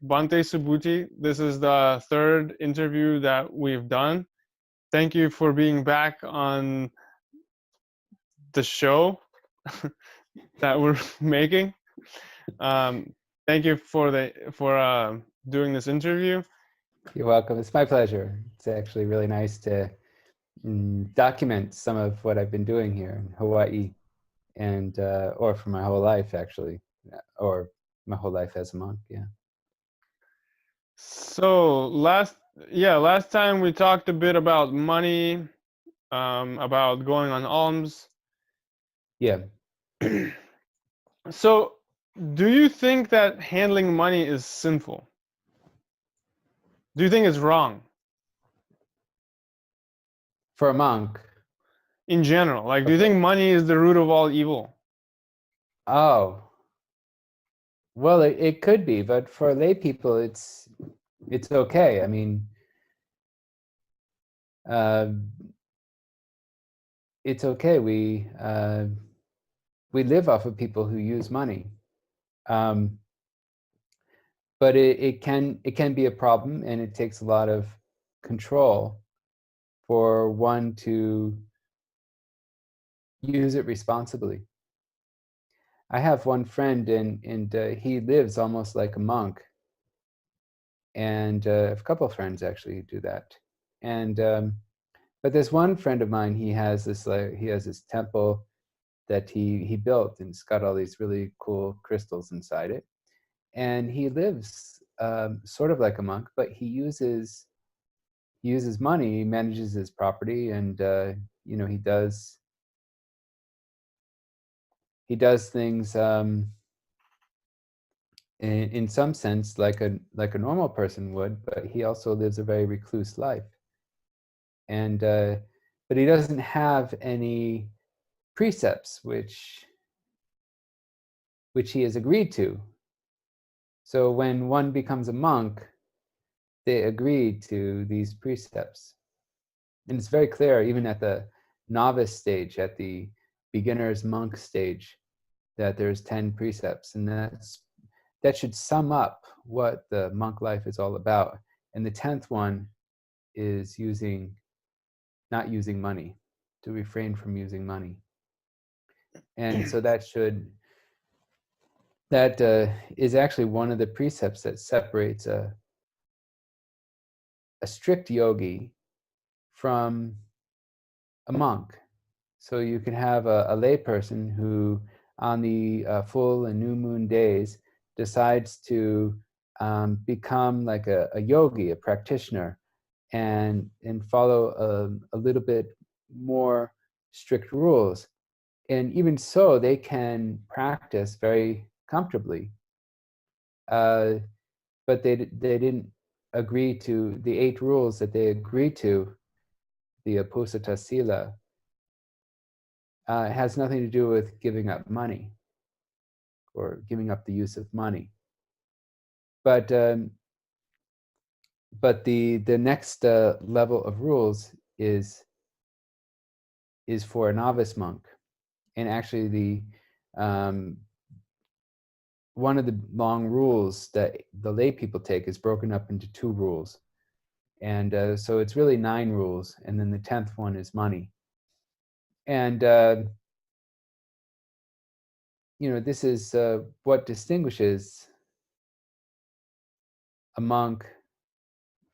Bhante Subhuti. This is the third interview that we've done. Thank you for being back on the show that we're making. Thank you for doing this interview. You're welcome. It's my pleasure. It's actually really nice to document some of what I've been doing here in Hawaii, and or for my whole life actually, or my whole life as a monk. Yeah. So last time we talked a bit about money, about going on alms. Yeah. So, do you think that handling money is sinful? Do you think it's wrong? For a monk? In general, like, do you think money is the root of all evil? Oh. Well, it could be, but for lay people, it's okay. I mean, it's okay. We live off of people who use money, but it can be a problem, and it takes a lot of control for one to use it responsibly. I have one friend, and he lives almost like a monk, and I have a couple of friends actually who do that. And but there's one friend of mine. He has this temple that he built, and it's got all these really cool crystals inside it. And he lives sort of like a monk, but he uses money. He manages his property, and he does things in some sense like a normal person would, but he also lives a very recluse life. And but he doesn't have any precepts which he has agreed to. So when one becomes a monk, they agree to these precepts. And it's very clear, even at the novice stage, at the beginner's monk stage, that there's 10 precepts, and that should sum up what the monk life is all about. And the 10th one is not using money, to refrain from using money. And so that is actually one of the precepts that separates a strict yogi from a monk. So you can have a lay person who, on the full and new moon days, decides to become like a yogi, a practitioner, and follow a little bit more strict rules. And even so, they can practice very comfortably. But they didn't agree to the 8 rules that they agreed to, the Aposata Sila. It has nothing to do with giving up money or giving up the use of money. But the next level of rules is for a novice monk. And actually the one of the long rules that the lay people take is broken up into 2 rules. And so it's really 9 rules, and then the 10th one is money. And this is what distinguishes a monk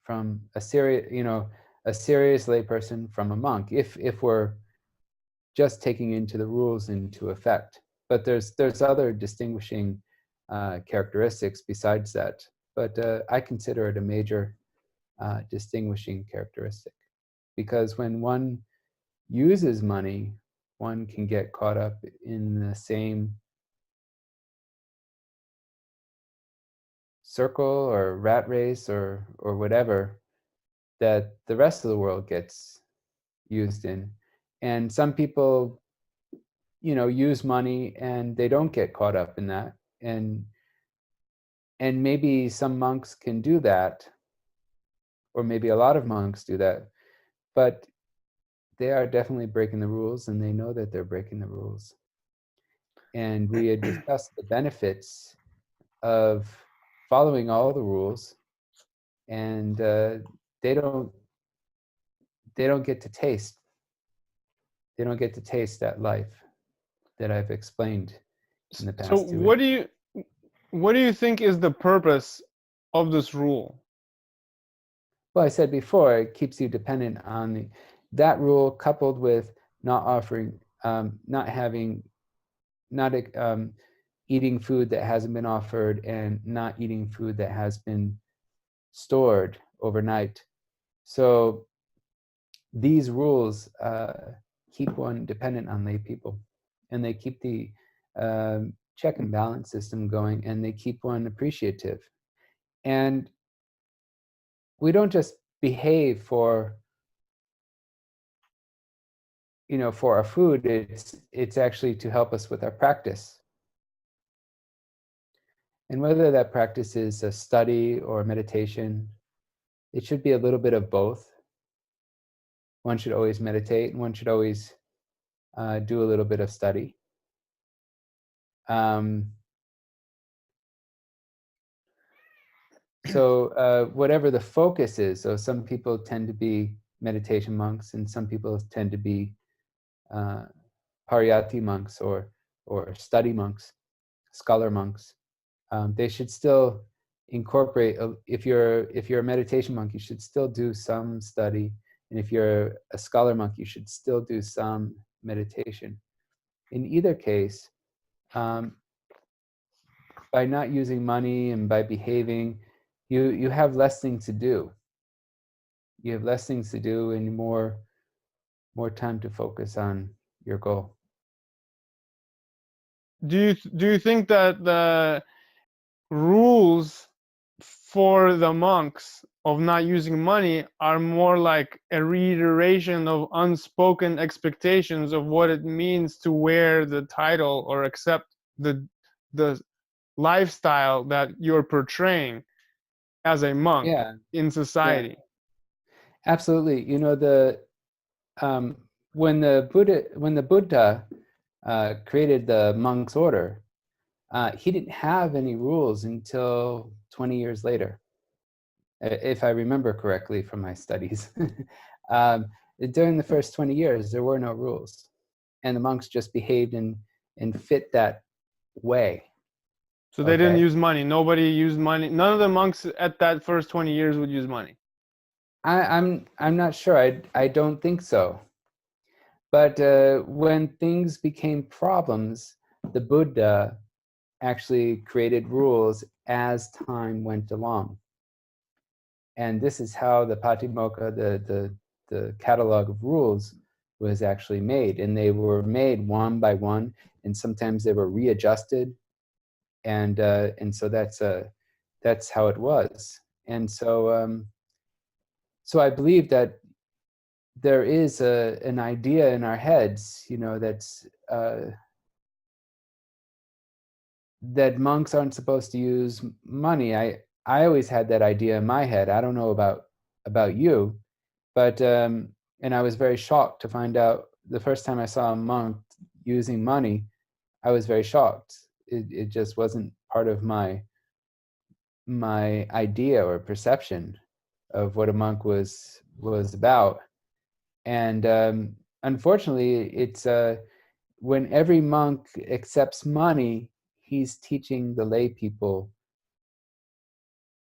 from a serious layperson from a monk, if we're just taking into the rules into effect. But there's other distinguishing characteristics besides that. But I consider it a major distinguishing characteristic, because when one uses money, one can get caught up in the same circle or rat race or whatever that the rest of the world gets used in. And some people use money and they don't get caught up in that, and maybe some monks can do that, or maybe a lot of monks do that, but they are definitely breaking the rules, and they know that they're breaking the rules. And we had discussed the benefits of following all the rules, and they don't get to taste. They don't get to taste that life that I've explained in the So past 2 weeks. what do you think is the purpose of this rule? Well, I said before, it keeps you dependent on that rule, coupled with not offering, not having, not eating food that hasn't been offered, and not eating food that has been stored overnight. So these rules keep one dependent on lay people, and they keep the check and balance system going, and they keep one appreciative. And we don't just behave for for our food. It's actually to help us with our practice. And whether that practice is a study or meditation, it should be a little bit of both. One should always meditate, and one should always do a little bit of study. So whatever the focus is, so some people tend to be meditation monks, and some people tend to be pariyatti monks or study monks, scholar monks. They should still incorporate. If you're a meditation monk, you should still do some study, and if you're a scholar monk, you should still do some meditation. In either case, by not using money and by behaving, you have less things to do. You have less things to do and more time to focus on your goal. Do you think that the rules for the monks of not using money are more like a reiteration of unspoken expectations of what it means to wear the title or accept the lifestyle that you're portraying as a monk in society? Yeah, absolutely. When the Buddha created the monks order, he didn't have any rules until 20 years later, if I remember correctly from my studies. During the first 20 years, there were no rules, and the monks just behaved and fit that way. So they didn't use money. Nobody used money. None of the monks at that first 20 years would use money. I'm not sure. I don't think so. But when things became problems, the Buddha actually created rules as time went along. And this is how the Patimokkha, the catalog of rules, was actually made. And they were made one by one, and sometimes they were readjusted. And so that's how it was. And so so I believe that there is an idea in our heads, that's that monks aren't supposed to use money. I always had that idea in my head. I don't know about you, but and I was very shocked to find out the first time I saw a monk using money. I was very shocked. It just wasn't part of my idea or perception of what a monk was about. And unfortunately, it's when every monk accepts money, he's teaching the lay people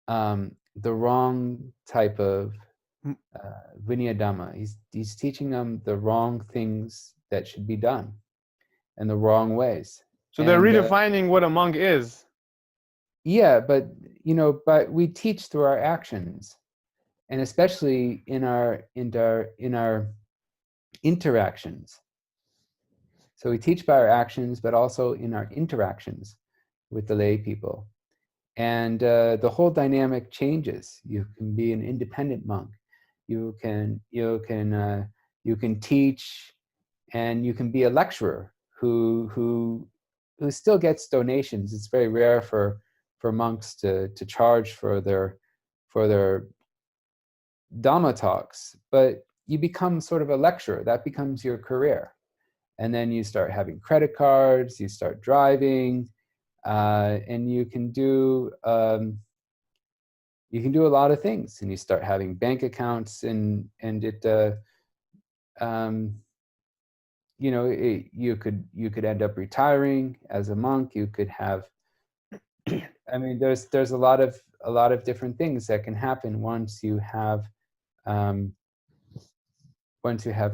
the wrong type of Vinaya Dhamma. He's teaching them the wrong things that should be done and the wrong ways. So they're redefining what a monk is. Yeah, but but we teach through our actions, and especially in our interactions. So we teach by our actions, but also in our interactions with the lay people. And the whole dynamic changes. You can be an independent monk. You can teach, and you can be a lecturer who still gets donations. It's very rare for monks to charge for their Dhamma talks, but you become sort of a lecturer. That becomes your career. And then you start having credit cards, you start driving, and you can do you can do a lot of things, and you start having bank accounts, and it you could end up retiring as a monk. You could have, I mean, there's a lot of different things that can happen once you have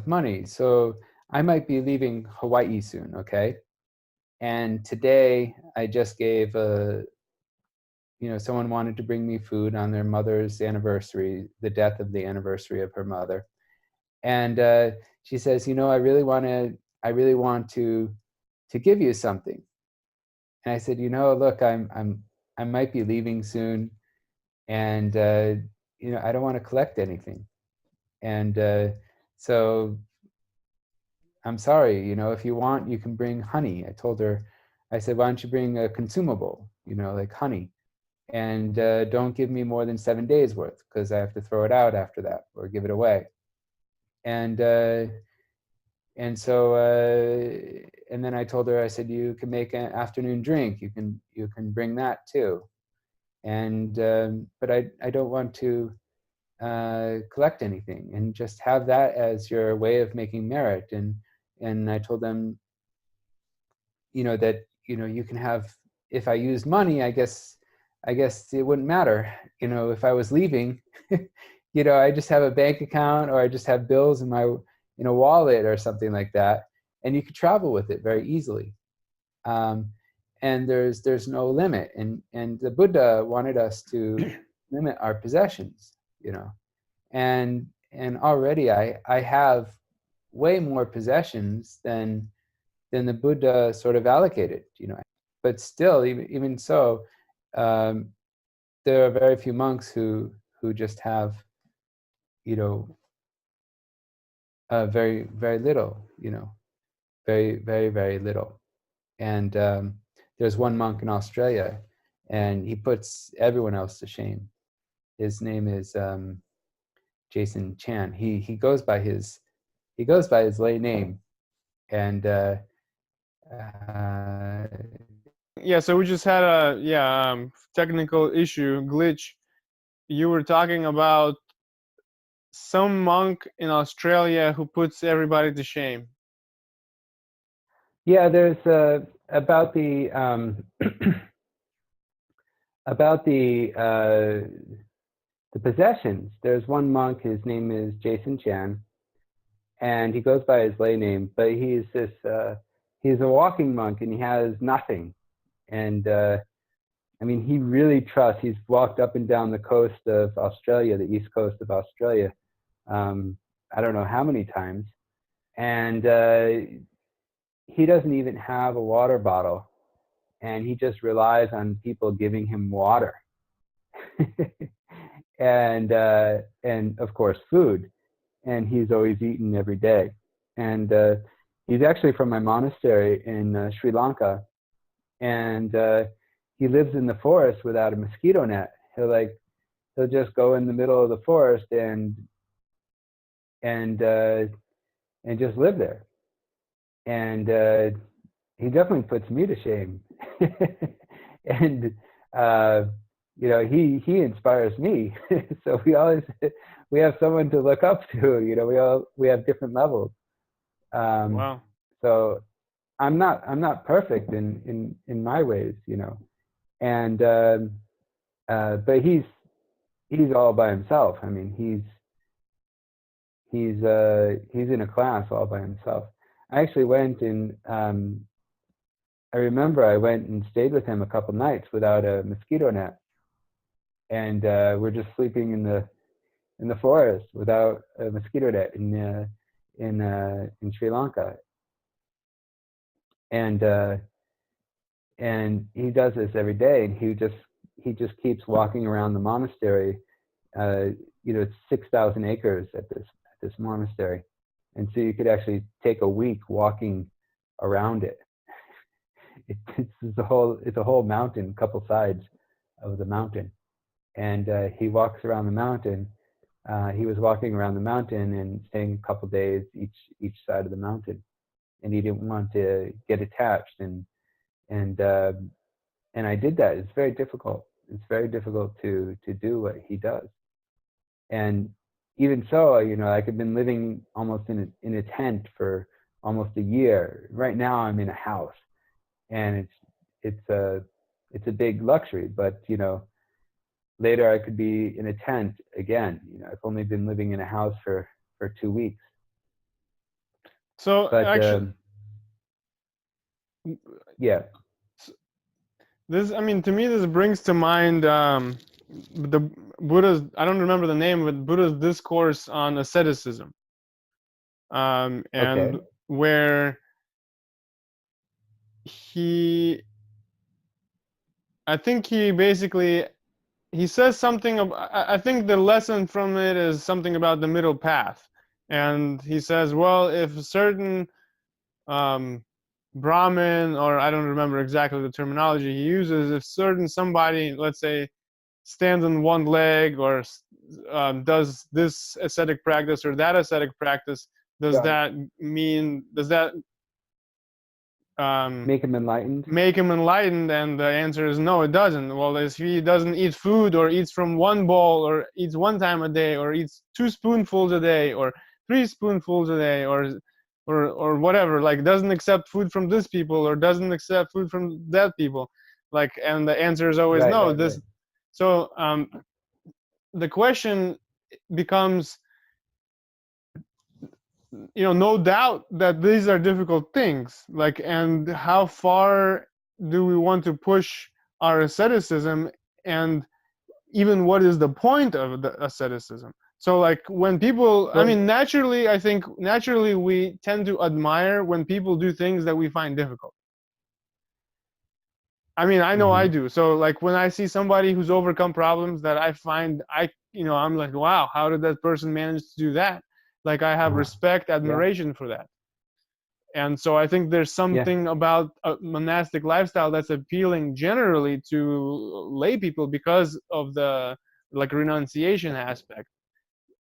money. So I might be leaving Hawaii soon, okay? And today I just gave someone wanted to bring me food on their mother's anniversary, the death of the anniversary of her mother. And she says, I really want to give you something. And I said, look, I might be leaving soon, and I don't want to collect anything. And so I'm sorry, if you want, you can bring honey. I told her, I said, why don't you bring a consumable, like honey, and don't give me more than 7 days worth, because I have to throw it out after that or give it away. And so and then I told her, I said, you can make an afternoon drink. You can bring that too. And but I don't want to collect anything, and just have that as your way of making merit. And I told them, that you can have, if I used money, I guess it wouldn't matter, if I was leaving. I just have a bank account, or I just have bills in my wallet or something like that, and you could travel with it very easily. And there's no limit, and the Buddha wanted us to limit our possessions, and already I have way more possessions than the Buddha sort of allocated, But still, even so, there are very few monks who just have, very, very little, very, very, very little. And there's one monk in Australia, and he puts everyone else to shame. His name is Jason Chan. He goes by his lay name, and Yeah, so we just had a technical issue, glitch. You were talking about some monk in Australia who puts everybody to shame. Yeah, there's about the about the possessions. There's one monk. His name is Jason Chan, and he goes by his lay name. But he's he's a walking monk, and he has nothing. And I mean, he really trusts. He's walked up and down the coast of Australia, the east coast of Australia. I don't know how many times, and he doesn't even have a water bottle, and he just relies on people giving him water, and of course food, and he's always eaten every day. And he's actually from my monastery in Sri Lanka, and he lives in the forest without a mosquito net. He'll just go in the middle of the forest and just live there. And he definitely puts me to shame. And he inspires me. So we have someone to look up to. We have different levels. Wow. So I'm not perfect in my ways, and but he's all by himself. I mean, he's in a class all by himself. I actually went and I remember I went and stayed with him a couple nights without a mosquito net, and we're just sleeping in the forest without a mosquito net in Sri Lanka. And he does this every day, and he just keeps walking around the monastery. It's 6,000 acres at this monastery, and so you could actually take a week walking around it. It's a whole mountain, couple sides of the mountain, and he walks around the mountain. He was walking around the mountain and staying a couple days each side of the mountain, and he didn't want to get attached. And I did that. It's very difficult. It's very difficult to do what he does. And even so, like I've been living almost in a tent for almost a year. Right now, I'm in a house, and it's a big luxury. But later I could be in a tent again. I've only been living in a house for 2 weeks. So But actually, yeah. this, I mean, to me, this brings to mind the Buddha's, I don't remember the name, but Buddha's discourse on asceticism, and Okay. where I think he basically, he says something about, I think the lesson from it is something about the middle path. And he says, well, if a certain Brahmin, or I don't remember exactly the terminology he uses, if certain somebody, let's say, stands on one leg, or does this ascetic practice or that ascetic practice, does Yeah. that mean, does that Make him enlightened. make him enlightened? And the answer is no, it doesn't. Well, if he doesn't eat food, or eats from one bowl, or eats one time a day, or eats 2 spoonfuls a day, or 3 spoonfuls a day, or whatever, like doesn't accept food from this people, or doesn't accept food from that people, like, and the answer is always Right. no. Right. Right. So the question becomes, no doubt that these are difficult things, like, and how far do we want to push our asceticism, and even what is the point of the asceticism? So like when people, I Well. mean, naturally, I think naturally we tend to admire when people do things that we find difficult. I mean, I know I Mhm. do. So like when I see somebody who's overcome problems that I find, I'm like, wow, how did that person manage to do that? Like I have Uh-huh. respect, Yeah. admiration for that. And so I think there's Yeah. something about a monastic lifestyle that's appealing generally to lay people because of the like renunciation aspect.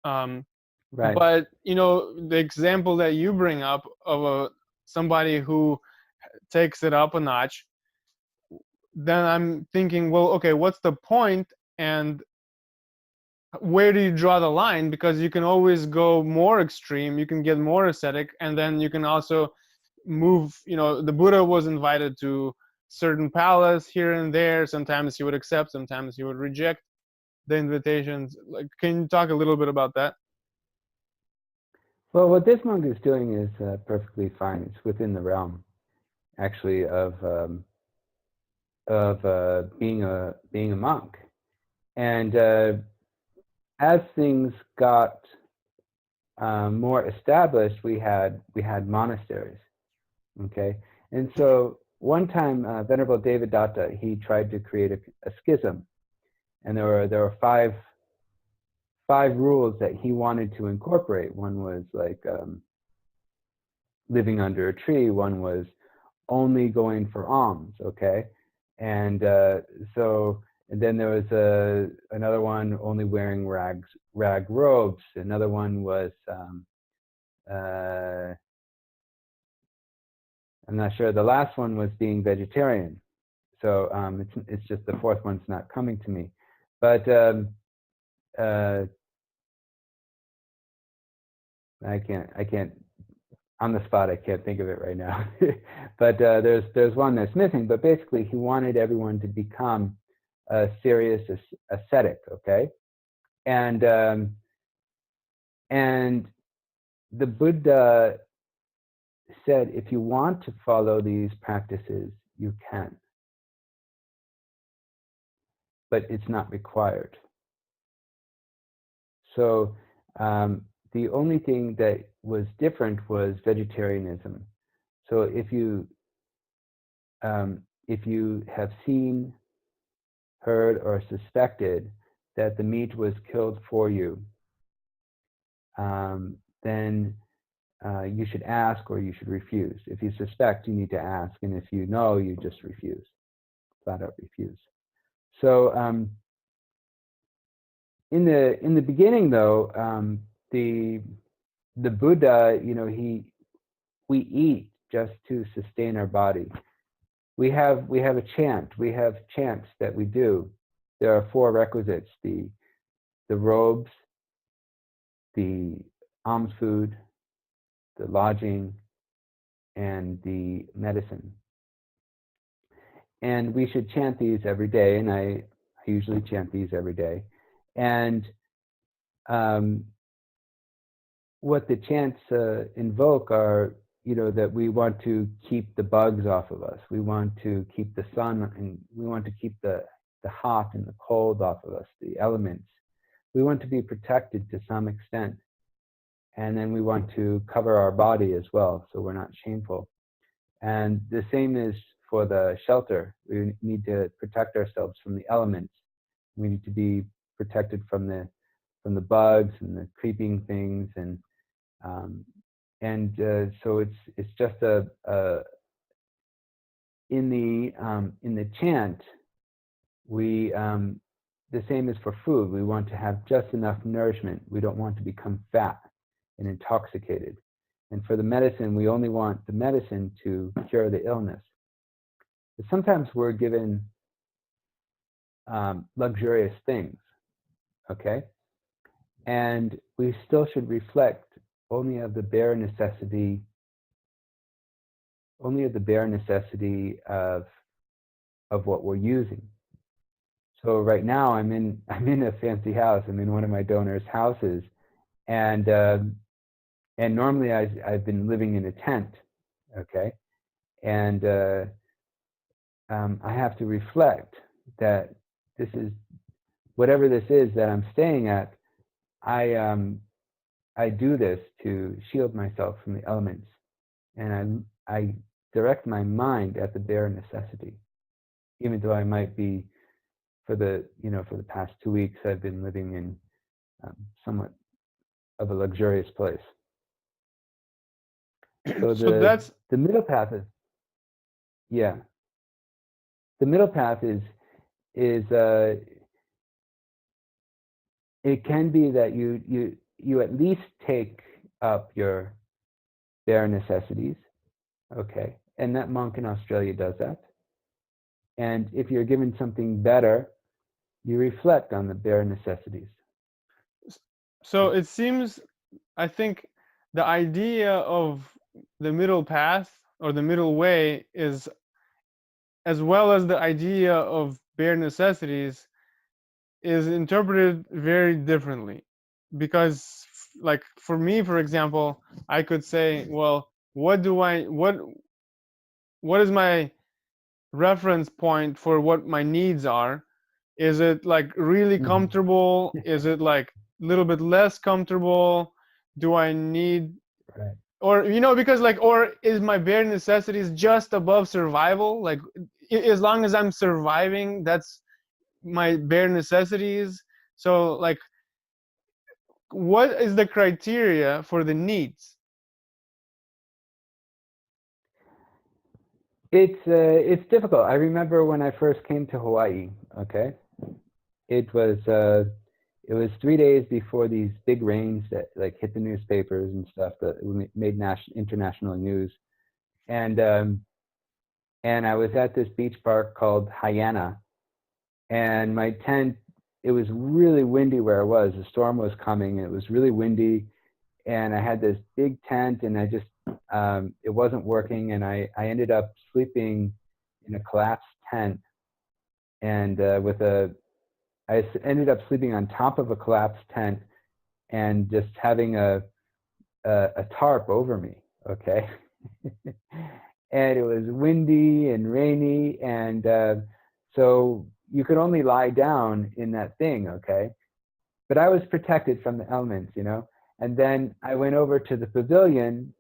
Um, Right. but the example that you bring up of somebody who takes it up a notch, then I'm thinking, well, okay, what's the point, and where do you draw the line? Because you can always go more extreme, you can get more ascetic, and then you can also move. The Buddha was invited to certain palace here and there. Sometimes he would accept, sometimes he would reject the invitations. Like, can you talk a little bit about that? Well, what this monk is doing is perfectly fine. It's within the realm, actually, of being a monk. And as things got more established, we had monasteries. Okay, and so one time, Venerable Devadatta, he tried to create a schism, and there were five rules that he wanted to incorporate. One was like living under a tree. One was only going for alms. Okay, and and then there was another one, only wearing rag robes. Another one was uh, I'm not sure. The last one was being vegetarian. So it's just the fourth one's not coming to me. But uh, I can't on the spot. I can't think of it right now. But there's one that's missing. But basically, he wanted everyone to become a serious ascetic. Okay, and and the Buddha said, if you want to follow these practices, you can, but it's not required. So the only thing that was different was vegetarianism. So if you have seen, heard, or suspected that the meat was killed for you, then you should ask or you should refuse. If you suspect, you need to ask, and if you know, you just refuse, flat out refuse. So in the beginning, though, the Buddha, we eat just to sustain our body. We have a chant. We have chants that we do, there are four requisites: the robes, the alms food, the lodging, and the medicine. And we should chant these every day, and I usually chant these every day. And what the chants invoke are, that we want to keep the bugs off of us. We want to keep the sun, and we want to keep the hot and the cold off of us, the elements. We want to be protected to some extent. And then we want to cover our body as well, so we're not shameful. And the same is for the shelter. We need to protect ourselves from the elements. We need to be protected from the bugs and the creeping things, and so it's just in the chant, we the same as for food. We want to have just enough nourishment. We don't want to become fat and intoxicated. And for the medicine, we only want the medicine to cure the illness. But sometimes we're given luxurious things, okay? And we still should reflect only of the bare necessity of what we're using. So right now I'm in a fancy house. I'm in one of my donors' houses, and normally I've been living in a tent, okay, and I have to reflect that this is whatever this is that I'm staying at. I do this to shield myself from the elements, and I direct my mind at the bare necessity, even though I might be for the past 2 weeks I've been living in somewhat of a luxurious place. So that's the middle path is the middle path is it can be that you at least take up your bare necessities, okay, and that monk in Australia does that. And if you're given something better, you reflect on the bare necessities. so it seems, I think the idea of the middle path or the middle way is, as well as the idea of bare necessities, is interpreted very differently. Because like for me, for example, I could say, well, what is my reference point for what my needs are? Is it like really comfortable? Is it like a little bit less comfortable? Do I need, Right. or because like, or is my bare necessities just above survival? Like as long as I'm surviving, that's my bare necessities. So like, what is the criteria for the needs? It's difficult. I remember when I first came to Hawaii, okay? It was 3 days before these big rains that like hit the newspapers and stuff, that made international news. And I was at this beach park called Hyanna, and my tent, it was really windy where I was. The storm was coming, and it was really windy, and I had this big tent, and I just it wasn't working, and I ended up sleeping in a collapsed tent, and I ended up sleeping on top of a collapsed tent and just having a tarp over me, okay? And it was windy and rainy, and so you could only lie down in that thing, okay? But I was protected from the elements, And then I went over to the pavilion,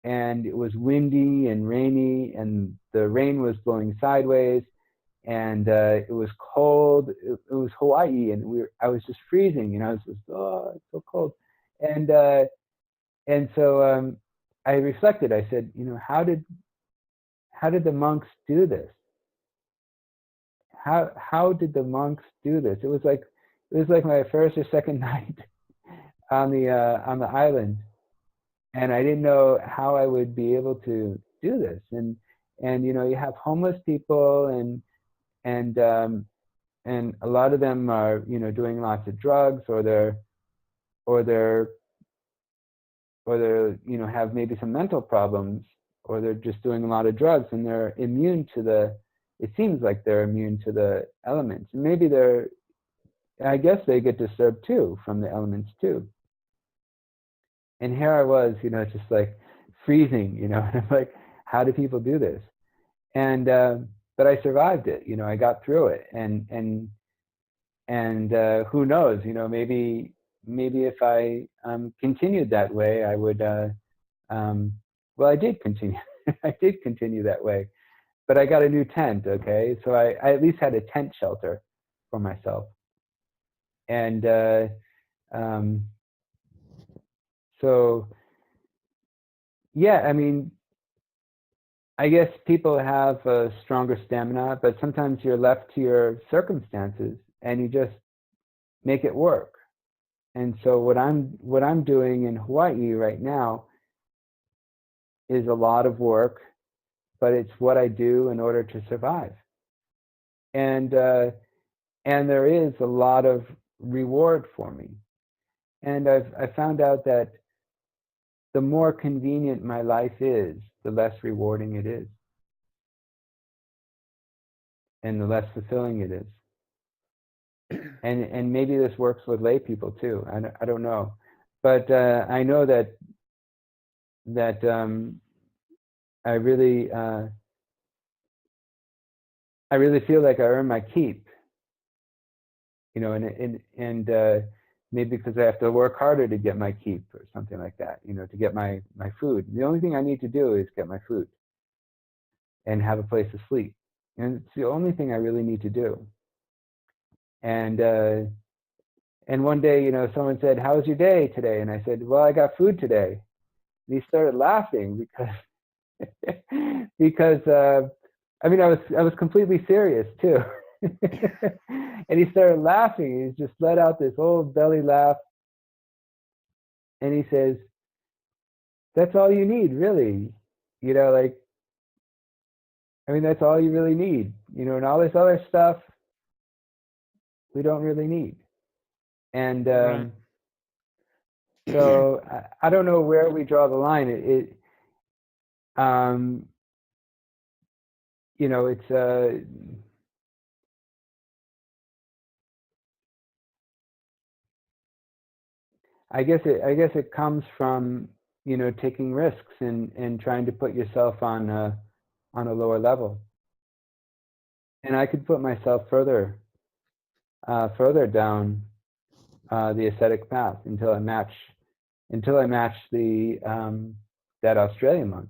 and it was windy and rainy, and the rain was blowing sideways, and it was cold. It was Hawaii, and I was just freezing, I was just, oh, it's so cold. And so I reflected. I said, how did the monks do this? How did the monks do this? It was like my first or second night on the island, and I didn't know how I would be able to do this. And you have homeless people, and and a lot of them are, doing lots of drugs, or they're have maybe some mental problems, or they're just doing a lot of drugs, and they're immune to it seems like they're immune to the elements. And maybe I guess they get disturbed too from the elements too. And here I was, just like freezing, and I'm like, how do people do this? And but I survived it. I got through it, and who knows? Maybe if I continued that way, I would. Well, I did continue. I did continue that way, but I got a new tent. Okay, so I at least had a tent shelter for myself, and so yeah, I mean, I guess people have a stronger stamina, but sometimes you're left to your circumstances, and you just make it work. And so what I'm doing in Hawaii right now is a lot of work, but it's what I do in order to survive. And there is a lot of reward for me. And I've found out that the more convenient my life is, the less rewarding it is, and the less fulfilling it is. And maybe this works with lay people too. I don't know, but I know that I really feel like I earn my keep, and maybe because I have to work harder to get my keep or something like that, to get my food. The only thing I need to do is get my food and have a place to sleep, and it's the only thing I really need to do. And one day, someone said, "How was your day today?" And I said, "Well, I got food today." And he started laughing because I mean, I was completely serious too. And he started laughing. He just let out this old belly laugh, and he says, "That's all you need, really. Like, I mean, that's all you really need. And all this other stuff we don't really need." And Right. so I don't know where we draw the line. It's I guess it comes from taking risks and trying to put yourself on a lower level. And I could put myself further down the ascetic path until I match the that Australian monk.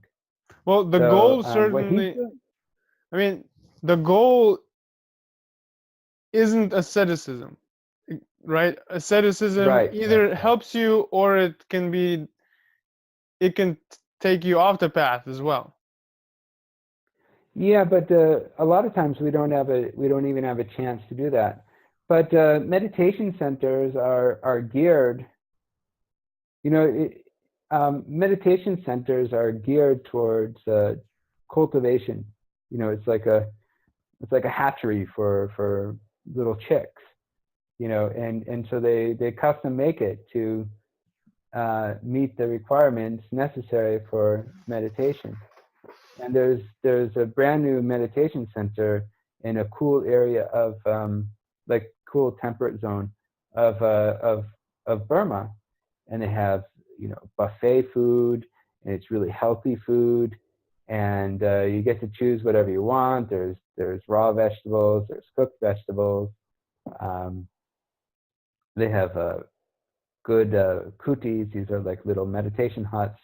Well, the So goal what he's certainly. doing, I mean, the goal isn't asceticism, right? Asceticism right? either helps you or it can take you off the path as well. Yeah, but a lot of times we don't even have a chance to do that. But meditation centers are geared. Meditation centers are geared towards cultivation. It's like a hatchery for little chicks. And so they custom make it to meet the requirements necessary for meditation. And there's a brand new meditation center in a cool area of like cool temperate zone of Burma, and they have buffet food, and it's really healthy food, and you get to choose whatever you want. There's raw vegetables, there's cooked vegetables. They have good kutis. These are like little meditation huts,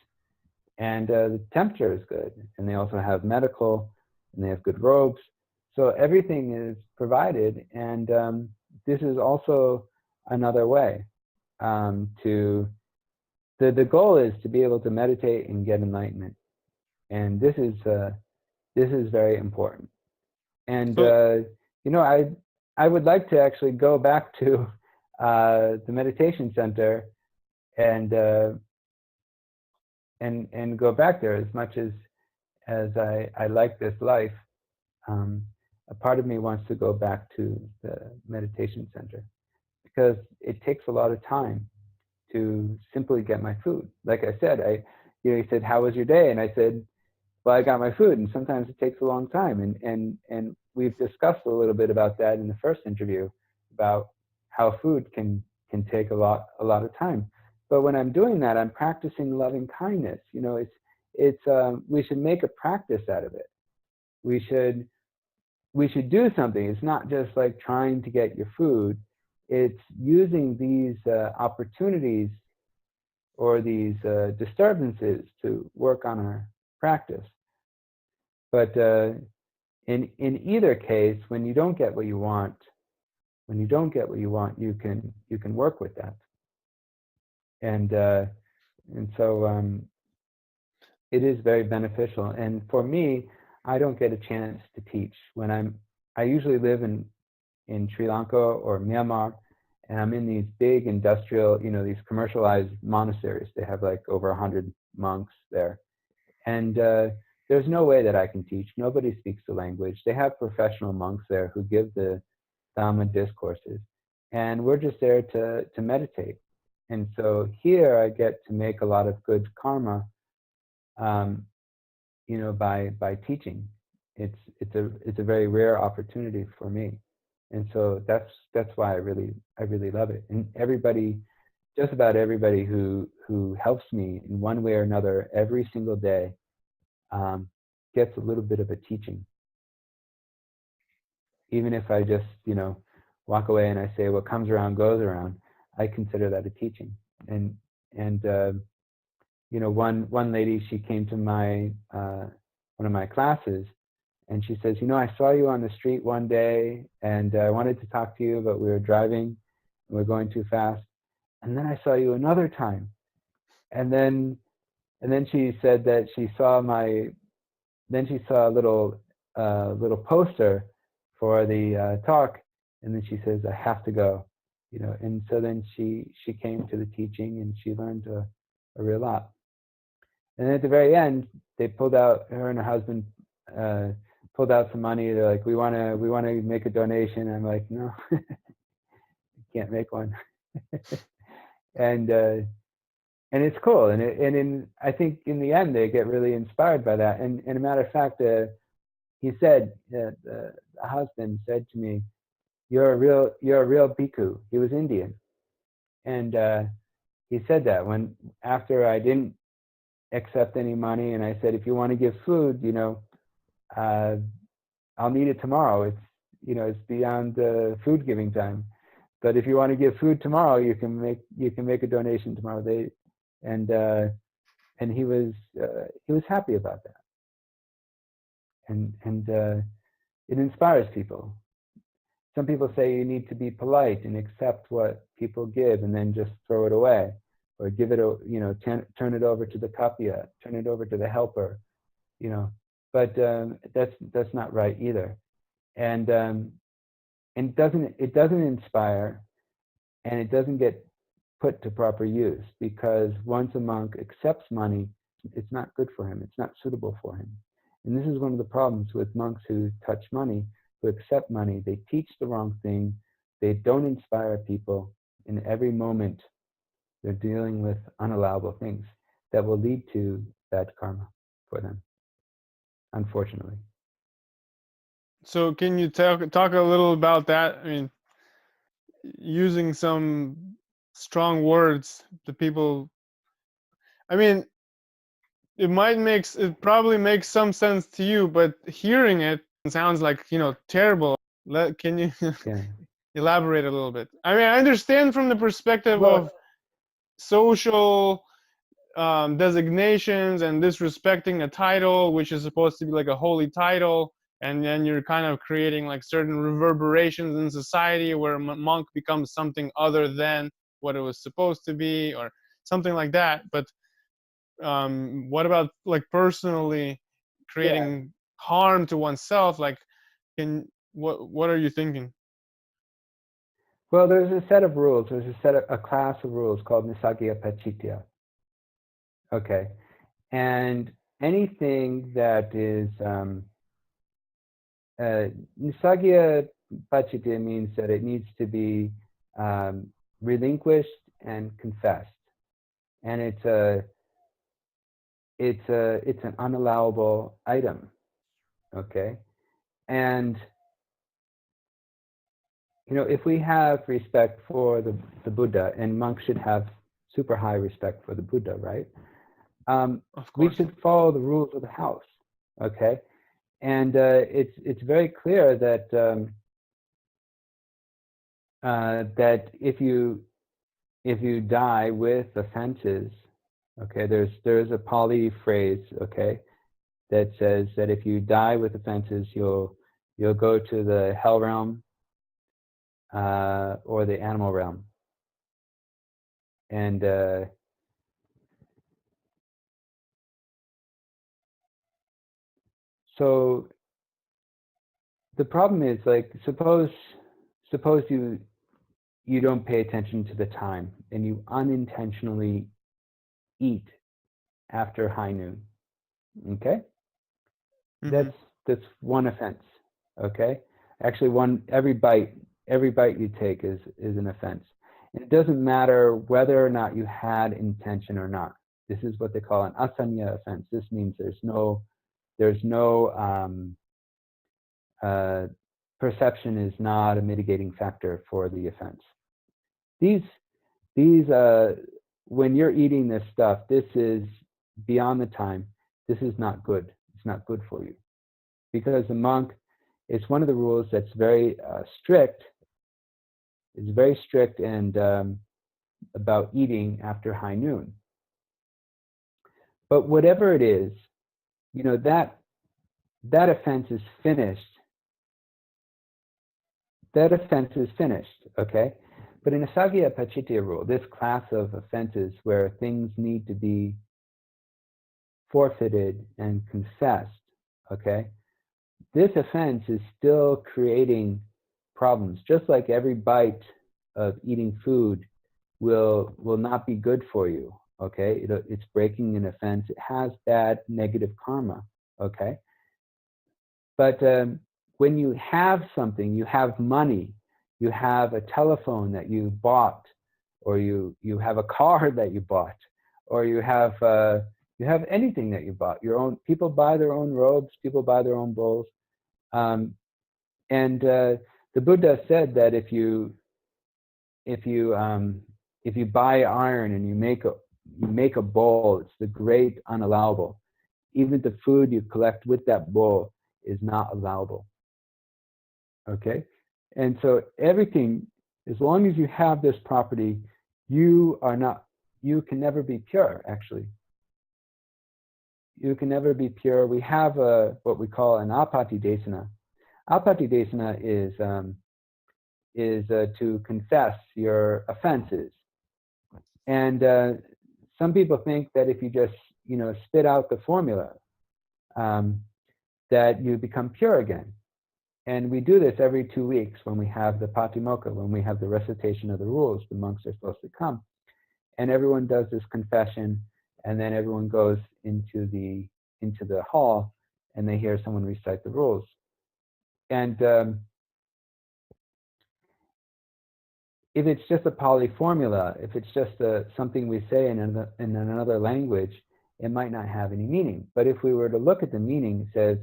and the temperature is good. And they also have medical, and they have good robes. So everything is provided, and this is also another way to. The goal is to be able to meditate and get enlightenment, and this is very important. And So, I would like to actually go back to the meditation center and go back there as much as I like this life. a part of me wants to go back to the meditation center because it takes a lot of time to simply get my food. Like I said, he said, "How was your day?" And I said, "Well, I got my food." And sometimes it takes a long time. And we've discussed a little bit about that in the first interview about how food can take a lot of time. But when I'm doing that, I'm practicing loving kindness. We should make a practice out of it. We should do something. It's not just like trying to get your food. It's using these opportunities or these disturbances to work on our practice. But in either case, when you don't get what you want, you can work with that. And so it is very beneficial. And for me, I don't get a chance to teach when I usually live in Sri Lanka or Myanmar, and I'm in these big industrial, these commercialized monasteries. They have like over 100 monks there. And there's no way that I can teach. Nobody speaks the language. They have professional monks there who give the Dhamma discourses. And we're just there to meditate. And so here I get to make a lot of good karma, by teaching. It's a very rare opportunity for me. And so that's why I really love it. And just about everybody who helps me in one way or another every single day gets a little bit of a teaching. Even if I just walk away and I say what comes around goes around, I consider that a teaching. And one lady, she came to my one of my classes, and she says, I saw you on the street one day, and I wanted to talk to you, but we were driving, and we were going too fast. And then I saw you another time, and then she said that she saw a little poster for the talk, and then she says, I have to go, and so then she came to the teaching, and she learned a real lot. And then at the very end, they her and her husband pulled out some money. They're like, we want to make a donation. I'm like, no, can't make one. And it's cool. And I think in the end, they get really inspired by that. And a matter of fact, he said, the husband said to me, you're a real bhikkhu. He was Indian. And he said that after I didn't accept any money, and I said, if you want to give food, I'll need it tomorrow. It's beyond the food giving time. But if you want to give food tomorrow, you can make a donation tomorrow. And he was happy about that. And it inspires people. Some people say you need to be polite and accept what people give and then just throw it away, or give it turn it over to the kapya, turn it over to the helper, But that's not right either. And it doesn't inspire, and it doesn't get put to proper use, because once a monk accepts money, it's not good for him. It's not suitable for him. And this is one of the problems with monks who touch money, who accept money. They teach the wrong thing. They don't inspire people. In every moment, they're dealing with unallowable things that will lead to bad karma for them, unfortunately. So can you talk a little about that? I mean, using some strong words, the people. I mean, it probably makes some sense to you, but hearing it sounds like terrible. Can you Yeah. elaborate a little bit? I mean, I understand from the perspective of social designations and disrespecting a title, which is supposed to be like a holy title, and then you're kind of creating like certain reverberations in society where a monk becomes something other than what it was supposed to be, or something like that. But what about like personally creating harm to oneself? Like, what are you thinking? Well, there's a set of rules. There's a class of rules called Nisagya Pachitya. Okay. And anything that is Nisagya Pachitya means that it needs to be relinquished and confessed, and it's an unallowable item. Okay, and if we have respect for the Buddha, and monks should have super high respect for the Buddha, right? Of We course. should follow the rules of the house. Okay, and it's very clear that that if you die with offenses, okay, there's a Pali phrase, okay, that says that if you die with offenses, you'll go to the hell realm or the animal realm, and so the problem is, like, suppose you don't pay attention to the time and you unintentionally eat after high noon. Okay, Mm-hmm. that's one offense. Okay, actually, every bite you take is an offense. And it doesn't matter whether or not you had intention or not. This is what they call an asanya offense. This means there's no perception is not a mitigating factor for the offense. These when you're eating this stuff, this is beyond the time. This is not good. It's not good for you, because the monk, it's one of the rules that's very strict. It's very strict and about eating after high noon. But whatever it is, that offense is finished. That offense is finished, okay? But in a Sagya Pachitya rule, this class of offenses where things need to be forfeited and confessed, okay? This offense is still creating problems. Just like every bite of eating food will not be good for you, okay? It's breaking an offense. It has bad negative karma, okay? But when you have something, you have money, you have a telephone that you bought, or you have a car that you bought, or you have anything that you bought. Your own people buy their own robes, people buy their own bowls, and the Buddha said that if you buy iron and you make a bowl, it's the great unallowable. Even the food you collect with that bowl is not allowable. Okay, and so everything, as long as you have this property, you can never be pure. Actually, you can never be pure. We have what we call an apati desana. Apati desana is to confess your offenses, and some people think that if you just spit out the formula, that you become pure again. And we do this every 2 weeks when we have the Patimokkha, when we have the recitation of the rules. The monks are supposed to come, and everyone does this confession, and then everyone goes into the hall, and they hear someone recite the rules. And if it's just a Pali formula, if it's just something we say in another language, it might not have any meaning. But if we were to look at the meaning, it says,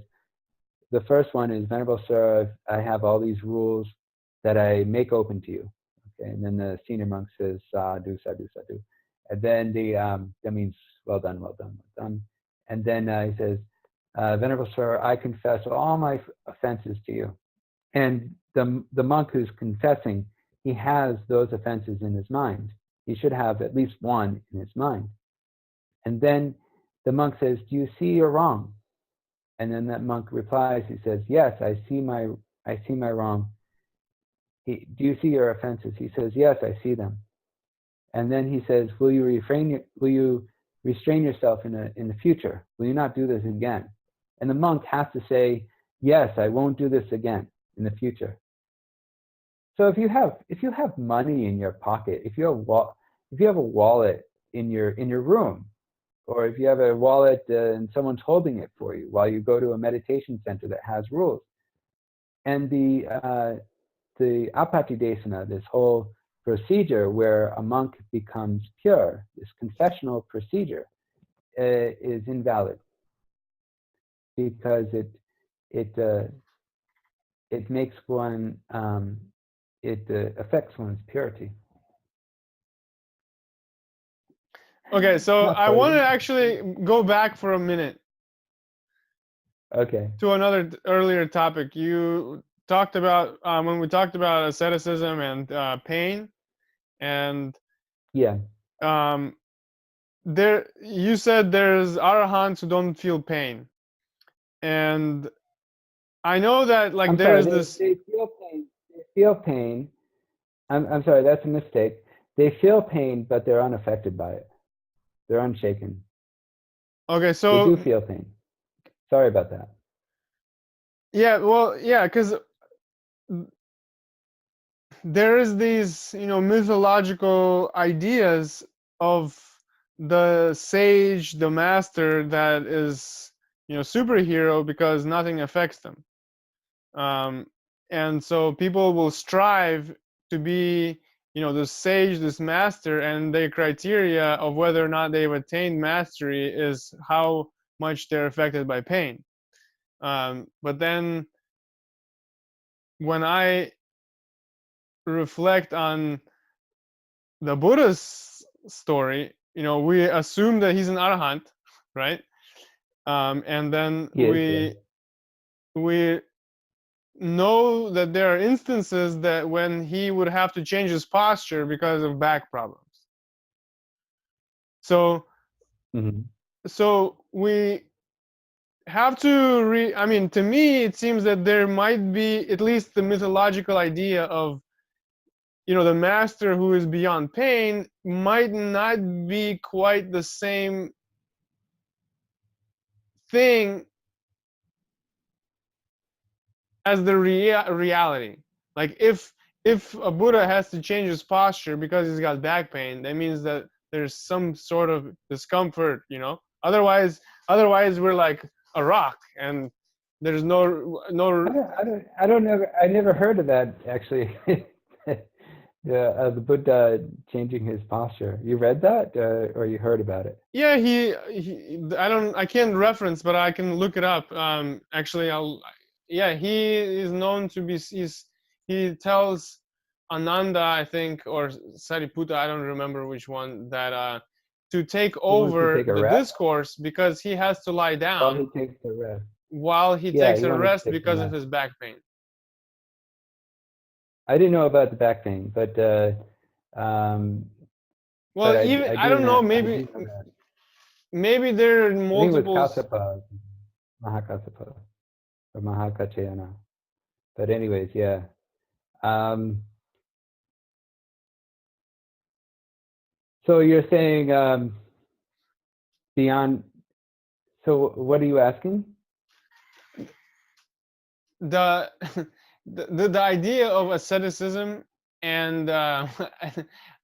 the first one is, Venerable Sir, I have all these rules that I make open to you. Okay, and then the senior monk says, sadhu, sadhu, sadhu. And then that means, well done, well done, well done. And then he says, Venerable Sir, I confess all my offenses to you. And the monk who's confessing, he has those offenses in his mind. He should have at least one in his mind. And then the monk says, do you see you're wrong? And then that monk replies, he says, yes, I see my wrong. Do you see your offenses? He says, yes, I see them. And then he says, will you restrain yourself in the future? Will you not do this again? And the monk has to say, yes, I won't do this again in the future. So if you have money in your pocket, if you have a wallet in your room, or if you have a wallet and someone's holding it for you while you go to a meditation center that has rules, And the apatidesana, this whole procedure where a monk becomes pure, this confessional procedure, is invalid because it makes one it affects one's purity. Okay, so Not I want purity. to actually go back for a minute Okay. to another earlier topic. You talked about when we talked about asceticism and pain, and Yeah. um, there you said there's arahants who don't feel pain, and I know that like I'm sorry. there's this. They feel pain. They feel pain. I'm sorry. That's a mistake. They feel pain, but they're unaffected by it. They're unshaken. Okay, They do so feel pain. Sorry about that. yeah, well, yeah, because there is these mythological ideas of the sage, the master that is superhero because nothing affects them, um, and so people will strive to be this sage, this master, and their criteria of whether or not they've attained mastery is how much they're affected by pain. But then when I reflect on the Buddha's story, we assume that he's an arahant, right? And then Yes. Yeah. we know that there are instances that when he would have to change his posture because of back problems. So Mm-hmm. so we have to I mean, to me, it seems that there might be at least the mythological idea of the master who is beyond pain might not be quite the same thing as the reality. Like if a Buddha has to change his posture because he's got back pain, that means that there's some sort of discomfort, otherwise we're like a rock and there's no. I never heard of that actually. The Buddha changing his posture. You read that, or you heard about it? Yeah, I can't reference, but I can look it up. Actually, yeah, he is known to be, he tells Ananda, I think, or Sariputta, I don't remember which one, that to take He wants to over take a the rest discourse because he has to lie while down he takes a rest. while he Yeah, takes he a wanted rest to take some because of rest. his back pain. I didn't know about the back pain, but um, Well, even I I do don't know, know. I do know that. maybe there are I think it was multiples. Kassapa, Mahakassapa, or Mahakachayana. But anyways, yeah. Um, so you're saying beyond. So what are you asking? the the idea of asceticism and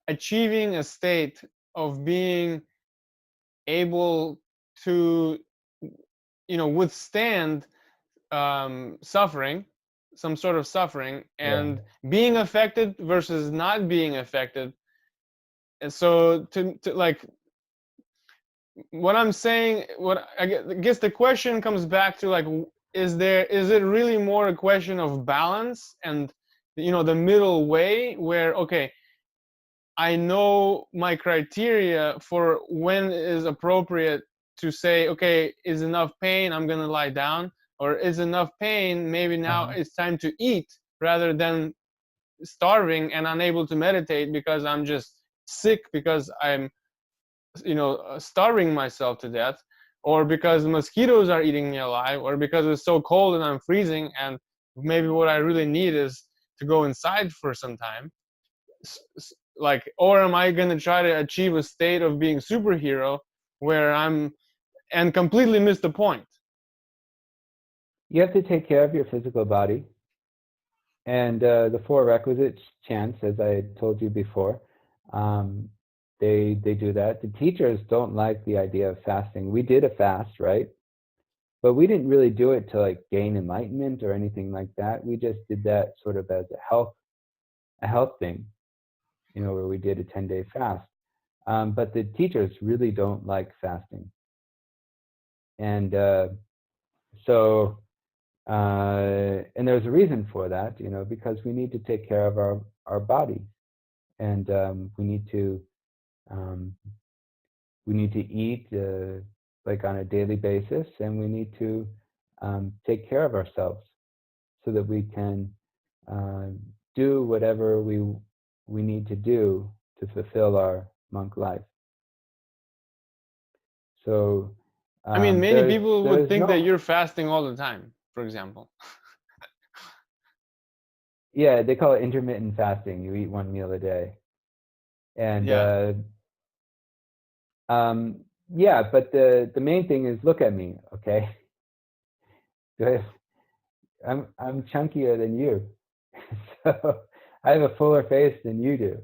achieving a state of being able to withstand suffering, some sort of suffering, Yeah. and being affected versus not being affected. And so to like what I'm saying, what I guess the question comes back to, like, is it really more a question of balance and the middle way where, okay, I know my criteria for when is appropriate to say, okay, is enough pain, I'm gonna lie down, or is enough pain, maybe now Uh-huh. it's time to eat, rather than starving and unable to meditate because I'm just sick because I'm starving myself to death, or because mosquitoes are eating me alive, or because it's so cold and I'm freezing and maybe what I really need is to go inside for some time. Like, or am I going to try to achieve a state of being superhero where I'm and completely miss the point? You have to take care of your physical body, and the four requisites chants, as I told you before. They do that. The teachers don't like the idea of fasting. We did a fast, right? but we didn't really do it to like gain enlightenment or anything like that. We just did that sort of as a health thing, where we did a 10-day fast. But the teachers really don't like fasting. And and there's a reason for that, because we need to take care of our body, and we need to eat like on a daily basis, and we need to take care of ourselves so that we can do whatever we need to do to fulfill our monk life. So I mean, many people would think that no, you're fasting all the time, for example. yeah, they call it intermittent fasting. You eat one meal a day. And Yeah. yeah, but the main thing is, look at me, okay? I'm chunkier than you, so I have a fuller face than you do.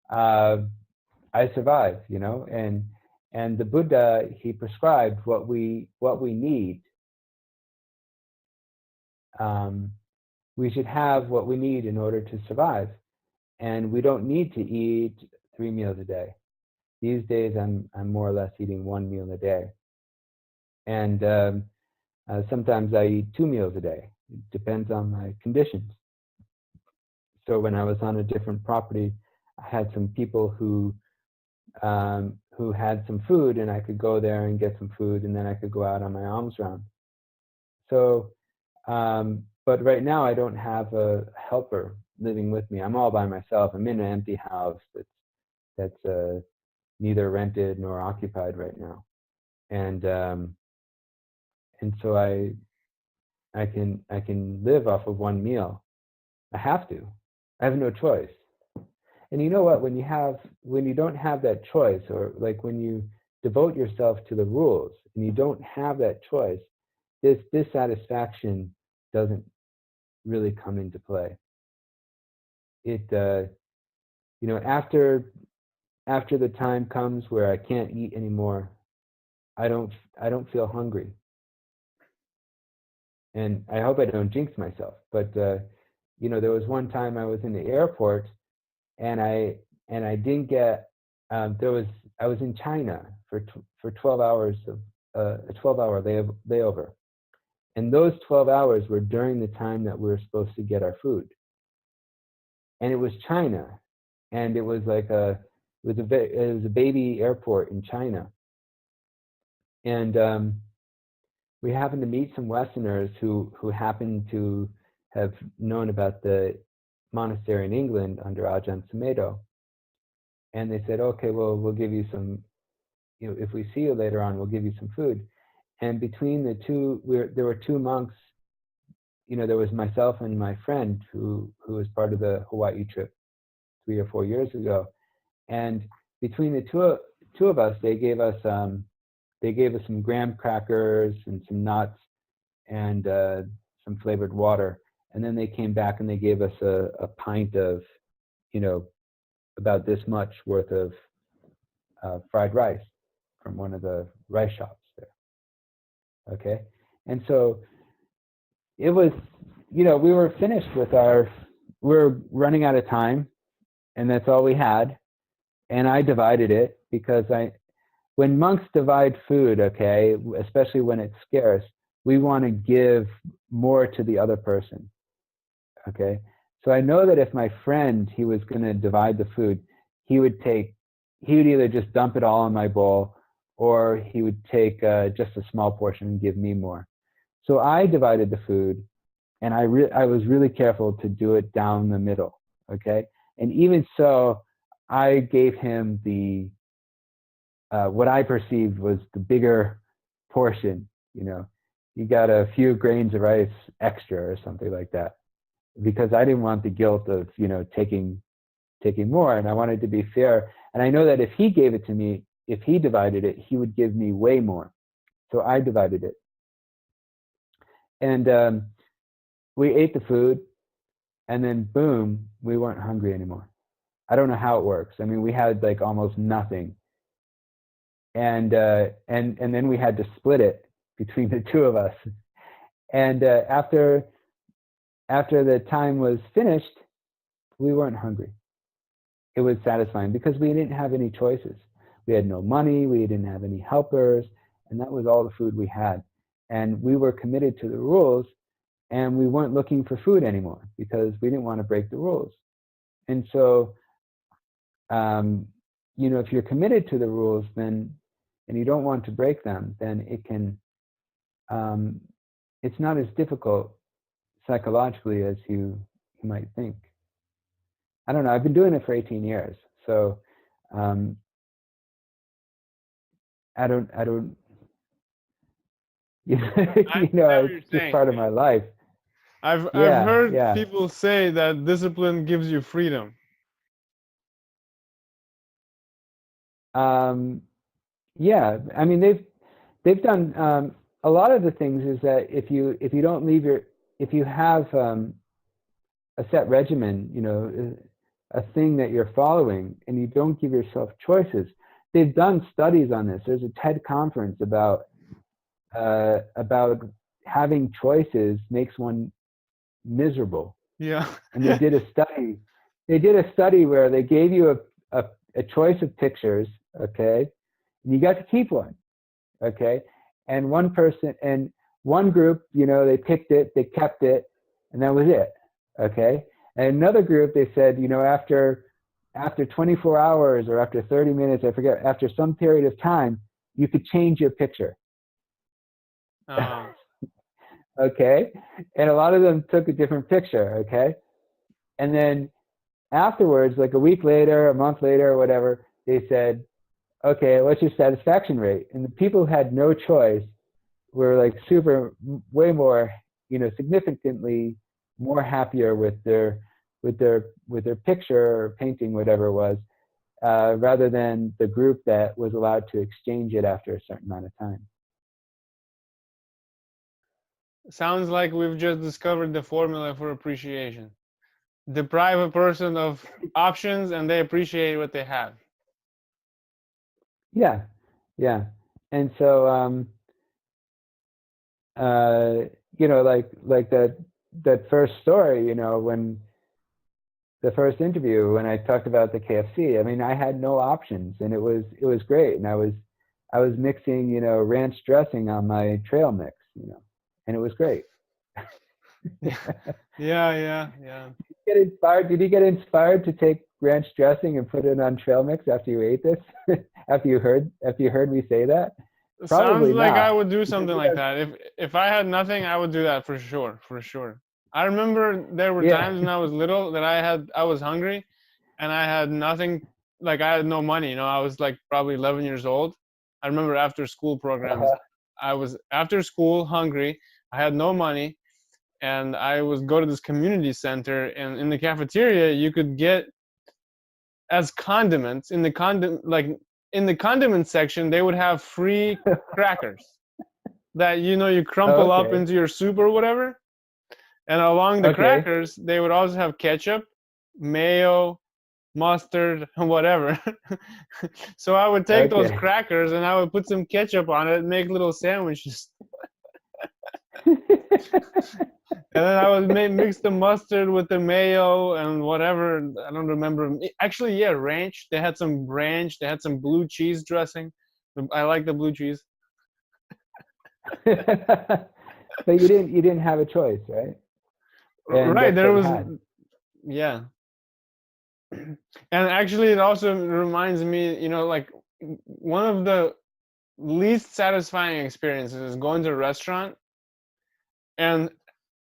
I survive, and the Buddha, he prescribed what we need. We should have what we need in order to survive, and we don't need to eat 3 meals a day. These days, I'm more or less eating 1 meal a day, and sometimes I eat 2 meals a day. It depends on my conditions. So when I was on a different property, I had some people who had some food, and I could go there and get some food, and then I could go out on my alms round. So, but right now I don't have a helper living with me. I'm all by myself. I'm in an empty house that's neither rented nor occupied right now, and so I can live off of 1 meal. I have to. I have no choice. And you know what? When you don't have that choice, or like when you devote yourself to the rules and you don't have that choice, this dissatisfaction doesn't really come into play. It after the time comes where I can't eat anymore, I don't feel hungry. And I hope I don't jinx myself, but there was one time I was in the airport, and I didn't get I was in China for 12 hours of a 12-hour layover, and those 12 hours were during the time that we were supposed to get our food, and it was China, and it was like it was a baby airport in China, and we happened to meet some Westerners who happened to have known about the monastery in England under Ajahn Sumedho. And they said, okay, well, we'll give you some, if we see you later on, we'll give you some food. And between the two, there were 2 monks. There was myself and my friend who was part of the Hawaii trip 3 or 4 years ago. And between the two of us, they gave us some graham crackers and some nuts and some flavored water. And then they came back and they gave us a pint of, about this much worth of fried rice from one of the rice shops there. Okay. And so it was, we were finished with we were running out of time, and that's all we had. And I divided it because when monks divide food, okay, especially when it's scarce, we want to give more to the other person. Okay. So I know that if my friend, he was going to divide the food, he would either just dump it all in my bowl, or he would take just a small portion and give me more. So I divided the food, and I was really careful to do it down the middle. Okay. And even so, I gave him what I perceived was the bigger portion. He got a few grains of rice extra or something like that, because I didn't want the guilt of taking more, and I wanted to be fair. And I know that if he gave it to me, if he divided it, he would give me way more. So I divided it, and we ate the food, and then boom, we weren't hungry anymore. I don't know how it works. I mean, we had like almost nothing, and then we had to split it. between the two of us. And after the time was finished, we weren't hungry. It was satisfying because we didn't have any choices. We had no money, we didn't have any helpers, and that was all the food we had. And we were committed to the rules, and we weren't looking for food anymore because we didn't want to break the rules. And so, if you're committed to the rules, then, and you don't want to break them, then it can, it's not as difficult psychologically as you might think. I don't know. I've been doing it for 18 years, so I don't. It's just part of my life. I've heard people say that discipline gives you freedom. I mean, they've done a lot of the things. Is that if you don't leave if you have a set regimen, a thing that you're following, and you don't give yourself choices. They've done studies on this. There's a TED conference about having choices makes one miserable. Yeah. And they did a study. They did a study where they gave you a choice of pictures, okay, and you got to keep one, okay, and one person and one group, they picked it, they kept it, and that was it, okay. And another group, they said, after 24 hours or after 30 minutes, I forget, after some period of time, you could change your picture. Okay, and a lot of them took a different picture, okay, and then afterwards, like a week later, a month later, or whatever, they said, okay, what's your satisfaction rate? And the people who had no choice were like way more, significantly more happier with their picture or painting, whatever it was, rather than the group that was allowed to exchange it after a certain amount of time. Sounds like we've just discovered the formula for appreciation. Deprive a person of options and they appreciate what they have. Yeah. And so, like that first story, when the first interview, when I talked about the KFC, I mean, I had no options, and it was great. And I was mixing, ranch dressing on my trail mix, and it was great. Yeah. Did you get inspired to take ranch dressing and put it on trail mix after you ate this? after you heard me say that? Probably sounds like not. I would do something like that. If I had nothing, I would do that for sure. I remember there were times when I was little that I was hungry and I had nothing, like I had no money, I was like probably 11 years old. I remember after school programs, I was after school hungry, I had no money, and I was go to this community center, and in the cafeteria you could get as condiments in the condiment section, they would have free crackers that you crumple up into your soup or whatever. And along the crackers, they would also have ketchup, mayo, mustard, whatever. So I would take those crackers and I would put some ketchup on it and make little sandwiches. And then I would mix the mustard with the mayo and whatever. I don't remember. Actually, yeah, ranch. They had some ranch. They had some blue cheese dressing. I like the blue cheese. But you didn't have a choice, right? And right, there was, yeah. And actually, it also reminds me, like one of the least satisfying experiences is going to a restaurant and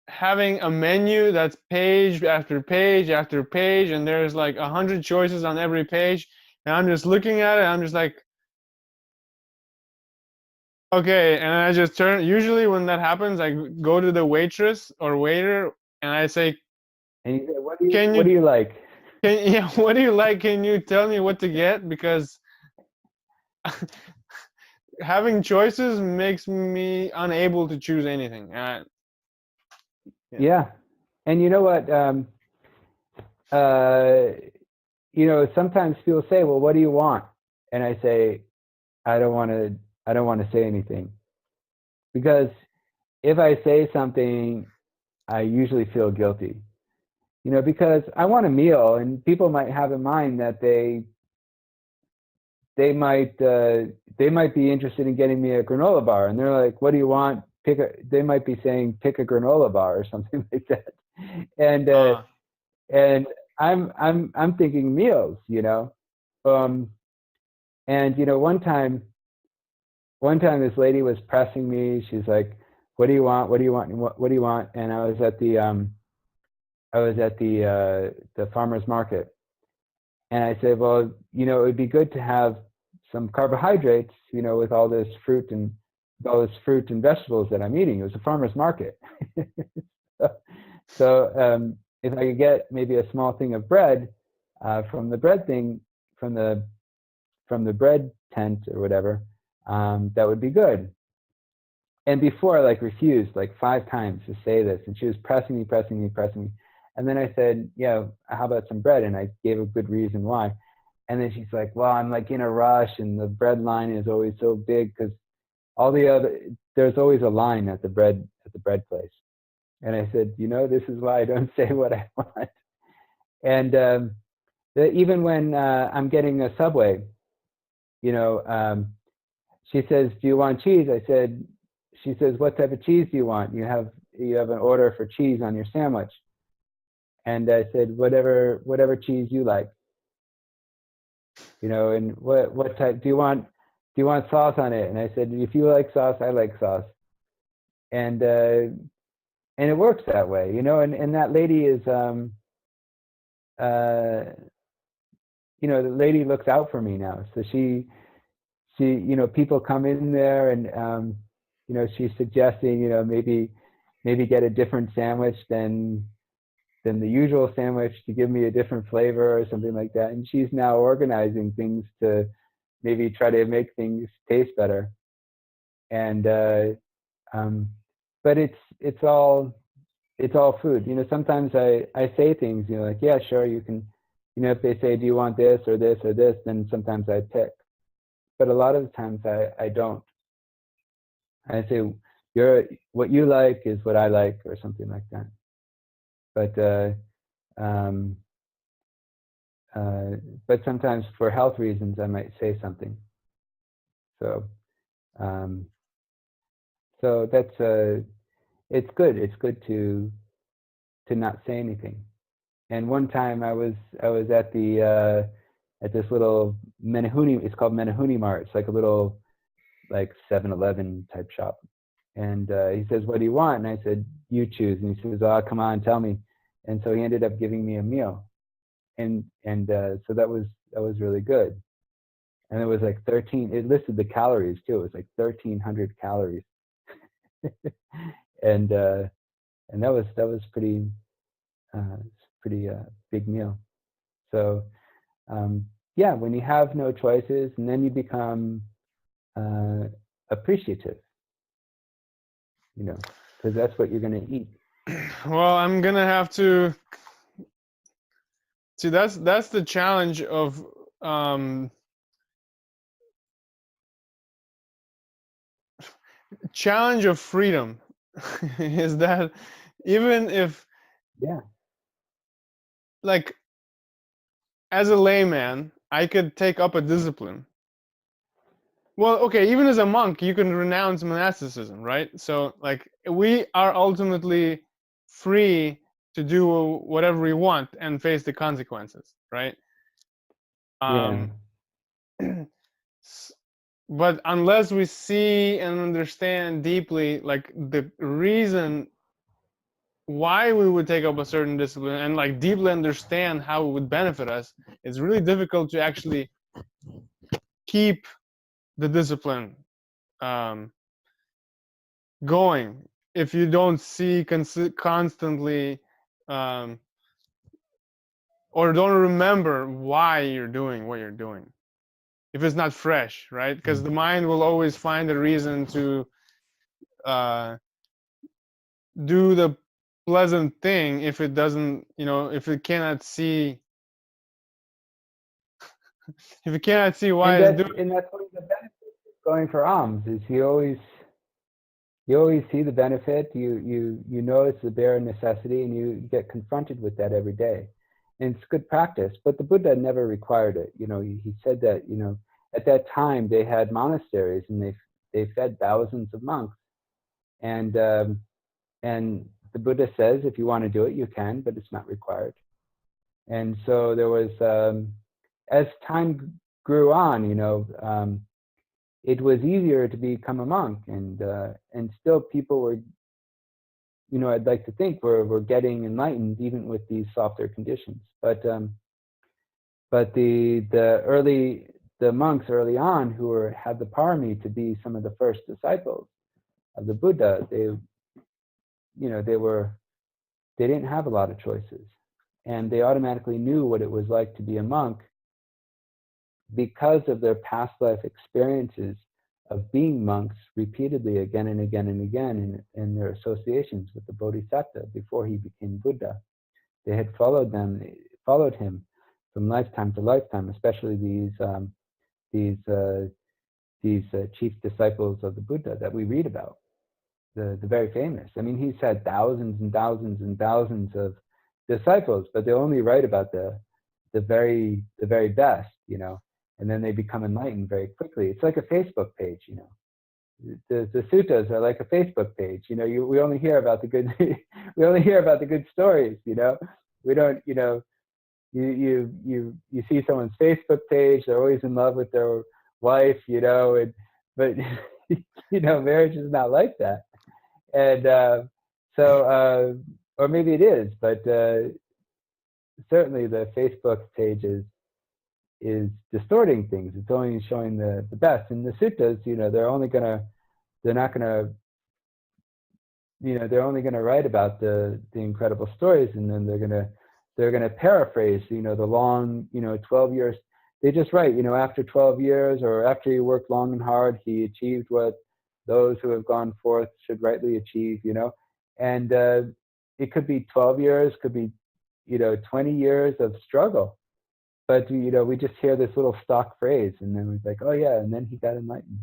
having a menu that's page after page after page, and there's like 100 choices on every page, and I'm just looking at it, I'm just like, okay, and I just turn. Usually when that happens, I go to the waitress or waiter and I say, and you say, what do you like? What do you like? Can you tell me what to get? Because having choices makes me unable to choose anything. Yeah. And you know what? Sometimes people say, well, what do you want? And I say, I don't want to say anything. because if I say something, I usually feel guilty. Because I want a meal, and people might have in mind that they might be interested in getting me a granola bar, and they're like, "What do you want?" They might be saying, "Pick a granola bar" or something like that, and and I'm thinking meals, and one time this lady was pressing me. She's like, "What do you want? What do you want? What do you want?" And I was at the farmer's market, and I said, "Well, it would be good to have some carbohydrates, with all this fruit and vegetables that I'm eating." It was a farmer's market. So if I could get maybe a small thing of bread from the bread thing, from the bread tent or whatever, that would be good. And before I refused 5 times to say this, and she was pressing me. And then I said, "Yeah, how about some bread?" And I gave a good reason why. And then she's like, "Well, I'm in a rush, and the bread line is always so big because there's always a line at the bread place." And I said, "This is why I don't say what I want." And even when I'm getting a Subway, she says, "Do you want cheese?" She says, "What type of cheese do you want? You have an order for cheese on your sandwich." And I said, whatever cheese you like, and what type do you want? Do you want sauce on it? And I said, if you like sauce, I like sauce. And it works that way, and that lady is, the lady looks out for me now. So she, people come in there and, she's suggesting, maybe get a different sandwich than the usual sandwich to give me a different flavor or something like that. And she's now organizing things to maybe try to make things taste better. And but it's all food. Sometimes I say things, like, "Yeah, sure, you can." If they say, "Do you want this or this or this?" then sometimes I pick. But a lot of the times I don't. I say, what you like is what I like, or something like that. But um, but sometimes for health reasons I might say something. So that's it's good. It's good to not say anything. And one time I was at the at this little Menehune. It's called Menehune Mart. It's like a little 7-Eleven type shop. And he says, "What do you want?" And I said, "You choose." And he says, "Oh, come on, tell me." And so he ended up giving me a meal. And so that was really good. And it was 13. It listed the calories too. It was 1,300 calories. And that was pretty big meal. So yeah, when you have no choices, and then you become appreciative, because that's what you're going to eat. Well, I'm gonna have to see. That's the challenge of freedom is that even if, Yeah. As a layman, I could take up a discipline. Well, okay, even as a monk, you can renounce monasticism, right? So we are ultimately free to do whatever we want and face the consequences, right? Yeah. But unless we see and understand deeply the reason why we would take up a certain discipline and deeply understand how it would benefit us, it's really difficult to actually keep the discipline going if you don't see constantly or don't remember why you're doing what you're doing, if it's not fresh, right? Because the mind will always find a reason to do the pleasant thing if it doesn't, if it cannot see if it cannot see why And it's doing. that's one of the benefits of going for alms, is You always see the benefit. You know it's the bare necessity, and you get confronted with that every day. And it's good practice. But the Buddha never required it. He said that at that time they had monasteries, and they fed thousands of monks. And the Buddha says, if you want to do it, you can, but it's not required. And so there was, as time grew on, it was easier to become a monk, and still people were, I'd like to think were getting enlightened even with these softer conditions. But the monks early on who had the parami to be some of the first disciples of the Buddha, they didn't have a lot of choices, and they automatically knew what it was like to be a monk because of their past life experiences of being monks repeatedly again and again and again in their associations with the Bodhisattva before he became Buddha. They had followed him from lifetime to lifetime, especially these chief disciples of the Buddha that we read about, the very famous. I mean, he's had thousands and thousands and thousands of disciples, but they only write about the very best, and then they become enlightened very quickly. It's like a Facebook page, The suttas are like a Facebook page. We only hear about the good. We only hear about the good stories. We don't. You see someone's Facebook page. They're always in love with their wife. But marriage is not like that. And or maybe it is, but certainly the Facebook page is distorting things. It's only showing the best. And the suttas, they're only gonna write about the incredible stories, and then they're gonna paraphrase, the long, 12 years. They just write, after 12 years or after he worked long and hard, he achieved what those who have gone forth should rightly achieve, and it could be 12 years, could be 20 years of struggle. But we just hear this little stock phrase, and then we're like, oh yeah, and then he got enlightened.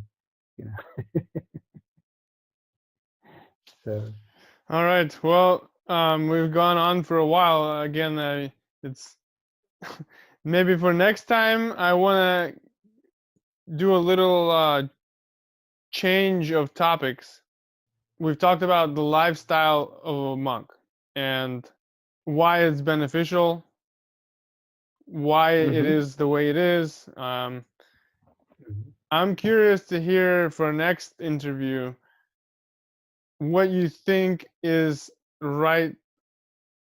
So. All right. Well, we've gone on for a while. Again, it's maybe for next time I want to do a little change of topics. We've talked about the lifestyle of a monk and why it's beneficial, why it is the way it is. I'm curious to hear for next interview what you think is right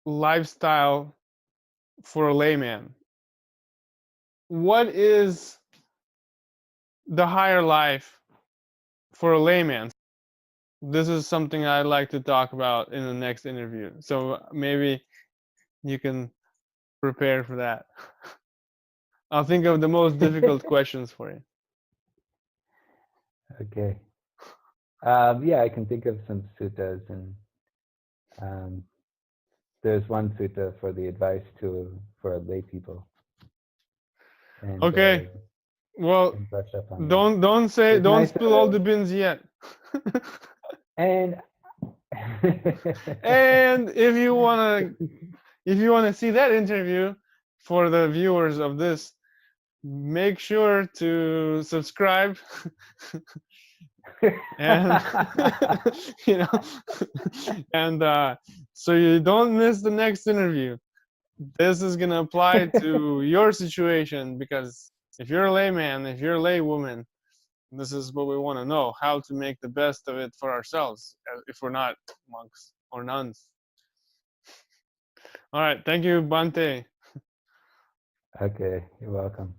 lifestyle for a layman. What is the higher life for a layman? This is something I'd like to talk about in the next interview. So maybe you can prepare for that. I'll think of the most difficult questions for you. Okay. Yeah, I can think of some suttas, and there's one sutta for the advice for lay people. And, okay. Well, don't spill all the beans yet. And and if you wanna see that interview for the viewers of this, make sure to subscribe. And and so you don't miss the next interview. This is gonna apply to your situation, because if you're a layman, if you're a lay woman, this is what we want to know: how to make the best of it for ourselves, if we're not monks or nuns. All right, thank you, Bhante. Okay, you're welcome.